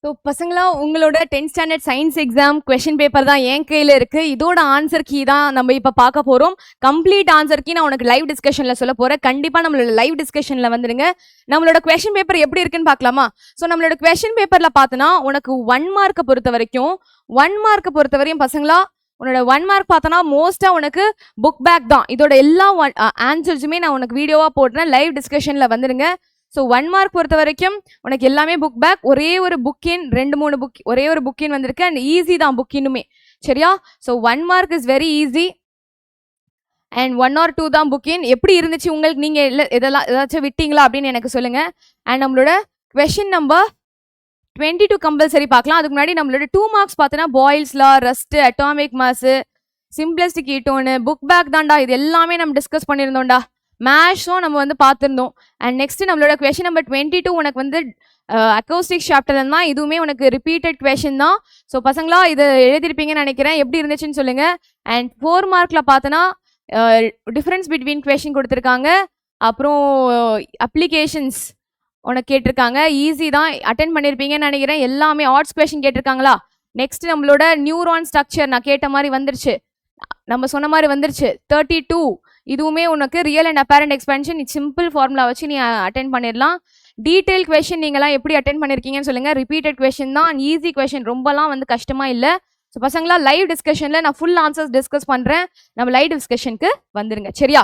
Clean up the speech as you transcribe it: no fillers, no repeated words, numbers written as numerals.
So பசங்களா உங்களோட 10th standard science exam question paper தான் என் கையில் இருக்கு. இதோட ஆன்சர் கீ தான் நம்ம இப்போ பார்க்க போகிறோம். கம்ப்ளீட் ஆன்சர் கீ நான் உனக்கு லைவ் டிஸ்கஷனில் சொல்ல போகிறேன். கண்டிப்பாக நம்மளோட லைவ் டிஸ்கஷனில் வந்துடுங்க. நம்மளோட கொஷின் பேப்பர் எப்படி இருக்குன்னு பார்க்கலாமா? ஸோ நம்மளோட கொஷின் பேப்பரில் பார்த்தோன்னா உனக்கு 1 மார்க்கை பொறுத்த வரையும் பசங்களா உன்னோட 1 மார்க் பார்த்தோன்னா மோஸ்ட்டாக உனக்கு புக் பேக் தான். இதோட எல்லா ஆன்சர்ஸுமே நான் உனக்கு வீடியோவாக போடுறேன். லைவ் டிஸ்கஷனில் வந்துடுங்க. ஸோ 1 மார்க் பொறுத்த வரைக்கும் உனக்கு எல்லாமே புக் பேக். ஒரே ஒரு புக்கின் 2-3 புக் ஒரே ஒரு புக்கின் வந்திருக்கு. அண்ட் ஈஸி தான் புக்கினுமே, சரியா? So 1 mark is very easy and 1 or 2 தான் புக்கின். எப்படி இருந்துச்சு உங்களுக்கு? நீங்கள் ஏதாச்சும் விட்டீங்களா அப்படின்னு எனக்கு சொல்லுங்கள். அண்ட் நம்மளோட கொஷின் நம்பர் 22 கம்பல்சரி பார்க்கலாம். அதுக்கு முன்னாடி நம்மளோட 2 மார்க்ஸ் பார்த்தோன்னா பாயில்ஸ்லா, ரஸ்ட்டு, அட்டாமிக் மாஸு, சிம்பிளஸ்டிக் கீட்டோனு, புக் பேக் தான்டா. இது எல்லாமே நம்ம டிஸ்கஸ் பண்ணியிருந்தோம்டா. மேஷும் நம்ம வந்து பார்த்துருந்தோம். அண்ட் நெக்ஸ்ட் நம்மளோட கொஷின் நம்பர் 22 உனக்கு வந்து அக்கௌஸ்டிக்ஸ் சாப்டர்ல தான். இதுவுமே உனக்கு ரிப்பீட்டட் கொஷின் தான். ஸோ பசங்களா இது எழுதிருப்பீங்கன்னு நினைக்கிறேன். எப்படி இருந்துச்சுன்னு சொல்லுங்க. அண்ட் 4 மார்க்ல பார்த்தோன்னா டிஃபரன்ஸ் பிட்வீன் கொஷின் கொடுத்துருக்காங்க. அப்புறம் அப்ளிகேஷன்ஸ் உனக்கு கேட்டிருக்காங்க. ஈஸி தான், அட்டென்ட் பண்ணியிருப்பீங்கன்னு நினைக்கிறேன். எல்லாமே ஆர்ட்ஸ் கொஷின் கேட்டிருக்காங்களா? நெக்ஸ்ட் நம்மளோட நியூரான் ஸ்ட்ரக்சர் நான் கேட்ட மாதிரி வந்துருச்சு, நம்ம சொன்ன மாதிரி வந்துருச்சு. 32 இதுவுமே உனக்கு real and apparent expansion simple formula வச்சு நீ அட்டென்ட் பண்ணிடலாம். டீட்டெயில் கொஷின் நீங்களாம் எப்படி அட்டென்ட் பண்ணியிருக்கீங்கன்னு சொல்லுங்க. ரிப்பீட்டட் கொஷின் தான், ஈஸி கொஷின், ரொம்பலாம் வந்து கஷ்டமா இல்லை. ஸோ பசங்களா லைவ் டிஸ்கஷனில் நான் ஃபுல் ஆன்சர்ஸ் டிஸ்கஸ் பண்ணுறேன். நம்ம லைவ் டிஸ்கஷனுக்கு வந்துருங்க, சரியா?